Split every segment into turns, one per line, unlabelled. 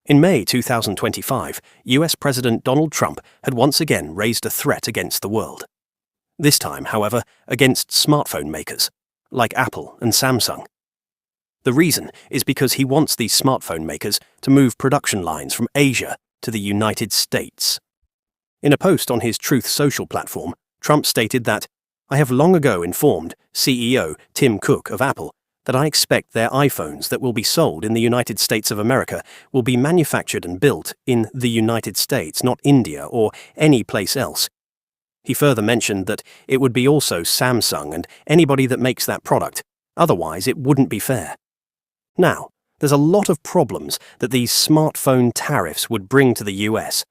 In May 2025, US President Donald Trump had once again raised a threat against the world. This time, however, against smartphone makers, like Apple and Samsung. The reason is because he wants these smartphone makers to move production lines from Asia to the United States. In a post on his Truth Social platform, Trump stated that, "I have long ago informed CEO Tim Cook of Apple that I expect their iPhones that will be sold in the United States of America will be manufactured and built in the United States, not India or any place else." He further mentioned that it would be also Samsung and anybody that makes that product, otherwise it wouldn't be fair. Now, there's a lot of problems that these smartphone tariffs would bring to the US.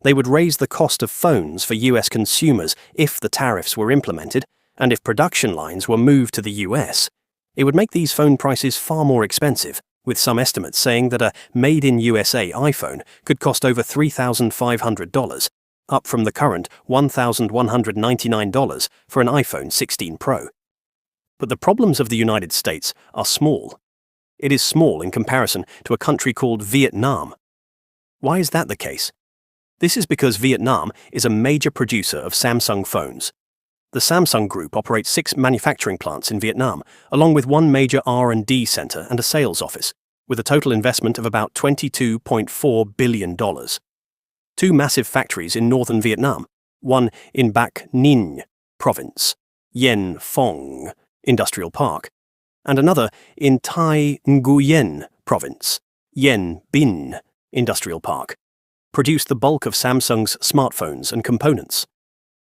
They would raise the cost of phones for US consumers if the tariffs were implemented, and if production lines were moved to the US, it would make these phone prices far more expensive, with some estimates saying that a made-in-USA iPhone could cost over $3,500, up from the current $1,199 for an iPhone 16 Pro. But the problems of the United States are small. It is small in comparison to a country called Vietnam. Why is that the case? This is because Vietnam is a major producer of Samsung phones. The Samsung Group operates 6 manufacturing plants in Vietnam, along with one major R&D center and a sales office, with a total investment of about $22.4 billion. 2 massive factories in northern Vietnam, one in Bac Ninh Province, Yen Phong Industrial Park, and another in Thái Nguyen Province, Yen Binh Industrial Park, produce the bulk of Samsung's smartphones and components.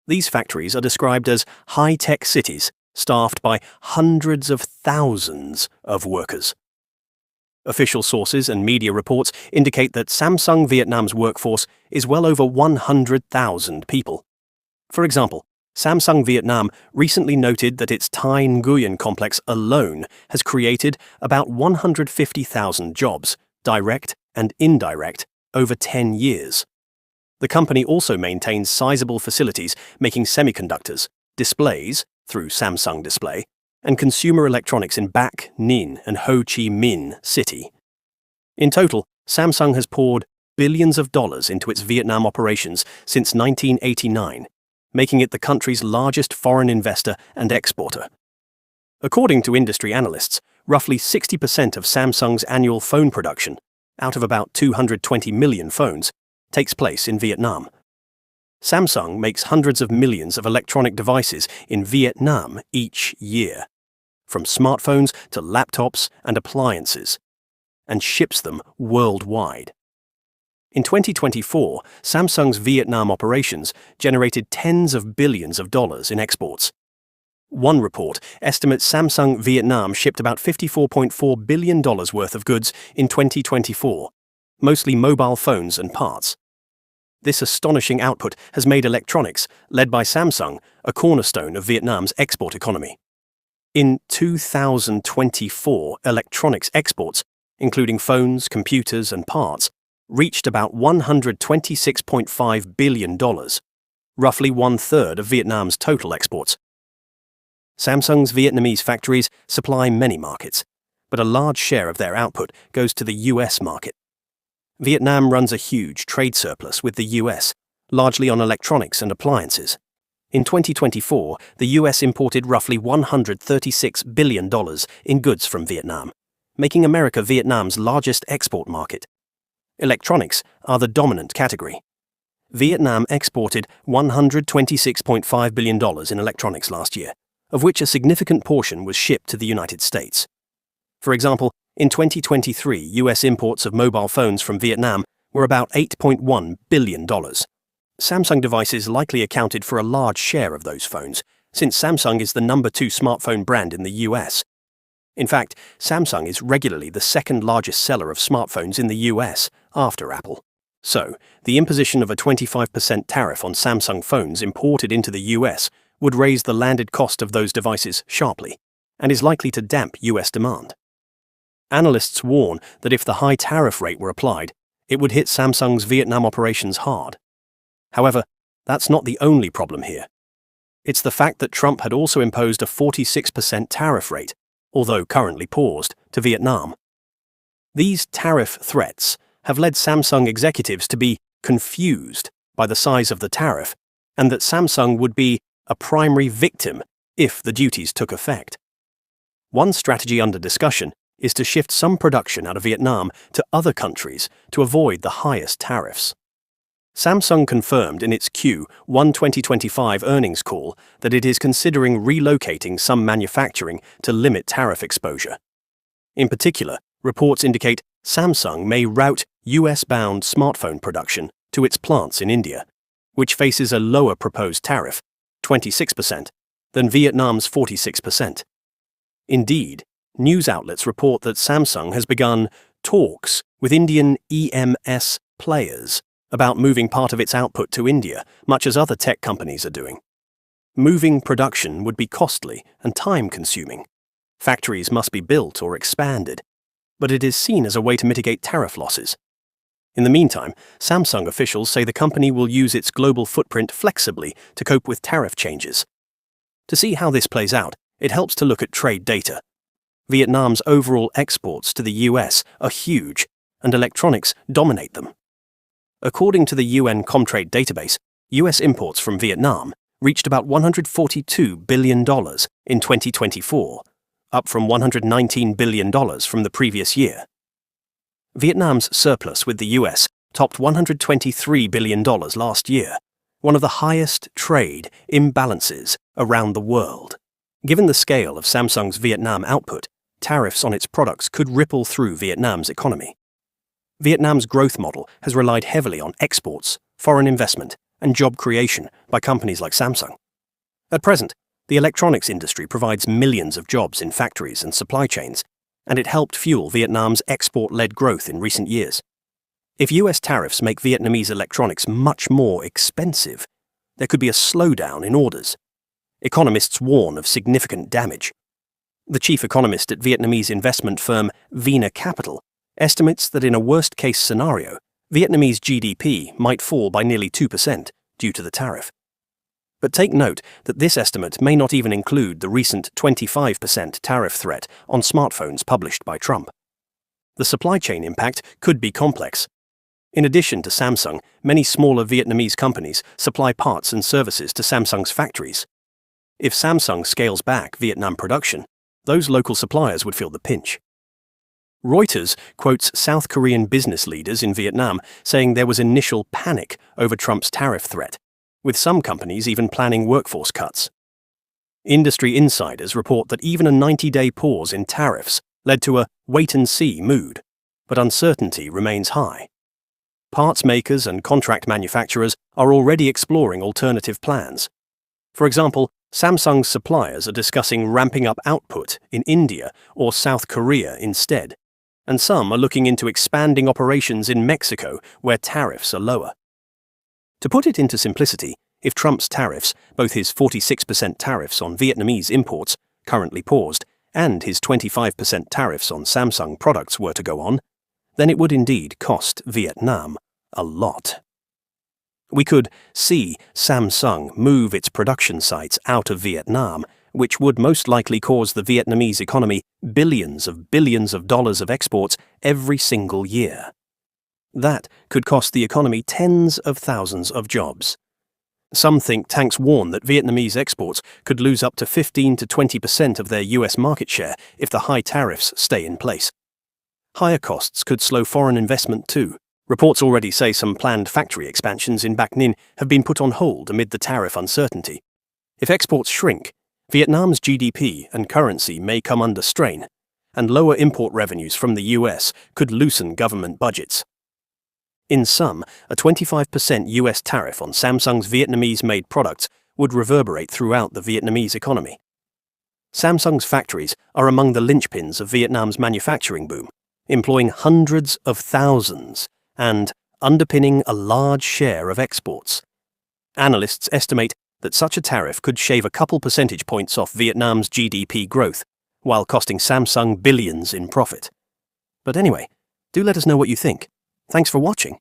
These factories are described as high-tech cities, staffed by hundreds of thousands of workers. Official sources and media reports indicate that Samsung Vietnam's workforce is well over 100,000 people. For example, Samsung Vietnam recently noted that its Thái Nguyen complex alone has created about 150,000 jobs, direct and indirect, over 10 years. The company also maintains sizable facilities making semiconductors, displays, through Samsung Display, and consumer electronics in Bac Ninh and Ho Chi Minh City. In total, Samsung has poured billions of dollars into its Vietnam operations since 1989, making it the country's largest foreign investor and exporter. According to industry analysts, roughly 60% of Samsung's annual phone production, out of about 220 million phones, takes place in Vietnam. Samsung makes hundreds of millions of electronic devices in Vietnam each year, from smartphones to laptops and appliances, and ships them worldwide. In 2024, Samsung's Vietnam operations generated tens of billions of dollars in exports. One report estimates Samsung Vietnam shipped about $54.4 billion worth of goods in 2024, mostly mobile phones and parts. This astonishing output has made electronics, led by Samsung, a cornerstone of Vietnam's export economy. In 2024, electronics exports, including phones, computers, and parts, reached about $126.5 billion, roughly 1/3 of Vietnam's total exports. Samsung's Vietnamese factories supply many markets, but a large share of their output goes to the US market. Vietnam runs a huge trade surplus with the US, largely on electronics and appliances. In 2024, the US imported roughly $136 billion in goods from Vietnam, making America Vietnam's largest export market. Electronics are the dominant category. Vietnam exported $126.5 billion in electronics last year, of which a significant portion was shipped to the United States. For example, in 2023, US imports of mobile phones from Vietnam were about $8.1 billion. Samsung devices likely accounted for a large share of those phones, since Samsung is the number 2 smartphone brand in the US. In fact, Samsung is regularly the second largest seller of smartphones in the US after Apple. So, the imposition of a 25% tariff on Samsung phones imported into the US would raise the landed cost of those devices sharply, and is likely to damp US demand. Analysts warn that if the high tariff rate were applied, it would hit Samsung's Vietnam operations hard. However, that's not the only problem here. It's the fact that Trump had also imposed a 46% tariff rate, although currently paused, to Vietnam. These tariff threats have led Samsung executives to be confused by the size of the tariff, and that Samsung would be a primary victim if the duties took effect. One strategy under discussion is to shift some production out of Vietnam to other countries to avoid the highest tariffs. Samsung confirmed in its Q1 2025 earnings call that it is considering relocating some manufacturing to limit tariff exposure. In particular, reports indicate Samsung may route US-bound smartphone production to its plants in India, which faces a lower proposed tariff, 26%, than Vietnam's 46%. Indeed, news outlets report that Samsung has begun talks with Indian EMS players about moving part of its output to India, much as other tech companies are doing. Moving production would be costly and time-consuming. Factories must be built or expanded, but it is seen as a way to mitigate tariff losses. In the meantime, Samsung officials say the company will use its global footprint flexibly to cope with tariff changes. To see how this plays out, it helps to look at trade data. Vietnam's overall exports to the US are huge, and electronics dominate them. According to the UN Comtrade database, US imports from Vietnam reached about $142 billion in 2024, up from $119 billion from the previous year. Vietnam's surplus with the US topped $123 billion last year, one of the highest trade imbalances around the world. Given the scale of Samsung's Vietnam output, tariffs on its products could ripple through Vietnam's economy. Vietnam's growth model has relied heavily on exports, foreign investment, and job creation by companies like Samsung. At present, the electronics industry provides millions of jobs in factories and supply chains, and it helped fuel Vietnam's export-led growth in recent years. If US tariffs make Vietnamese electronics much more expensive, there could be a slowdown in orders. Economists warn of significant damage. The chief economist at Vietnamese investment firm Vina Capital estimates that in a worst-case scenario, Vietnamese GDP might fall by nearly 2% due to the tariff. But take note that this estimate may not even include the recent 25% tariff threat on smartphones published by Trump. The supply chain impact could be complex. In addition to Samsung, many smaller Vietnamese companies supply parts and services to Samsung's factories. If Samsung scales back Vietnam production, those local suppliers would feel the pinch. Reuters quotes South Korean business leaders in Vietnam saying there was initial panic over Trump's tariff threat, with some companies even planning workforce cuts. Industry insiders report that even a 90-day pause in tariffs led to a wait-and-see mood, but uncertainty remains high. Parts makers and contract manufacturers are already exploring alternative plans. For example, Samsung's suppliers are discussing ramping up output in India or South Korea instead, and some are looking into expanding operations in Mexico where tariffs are lower. To put it into simplicity, if Trump's tariffs, both his 46% tariffs on Vietnamese imports, currently paused, and his 25% tariffs on Samsung products were to go on, then it would indeed cost Vietnam a lot. We could see Samsung move its production sites out of Vietnam, which would most likely cause the Vietnamese economy billions of dollars of exports every single year. That could cost the economy tens of thousands of jobs. Some think tanks warn that Vietnamese exports could lose up to 15 to 20% of their US market share if the high tariffs stay in place. Higher costs could slow foreign investment too. Reports already say some planned factory expansions in Bac Ninh have been put on hold amid the tariff uncertainty. If exports shrink, Vietnam's GDP and currency may come under strain, and lower import revenues from the US could loosen government budgets. In sum, a 25% US tariff on Samsung's Vietnamese-made products would reverberate throughout the Vietnamese economy. Samsung's factories are among the linchpins of Vietnam's manufacturing boom, employing hundreds of thousands and underpinning a large share of exports. Analysts estimate that such a tariff could shave a couple percentage points off Vietnam's GDP growth, while costing Samsung billions in profit. But anyway, do let us know what you think. Thanks for watching.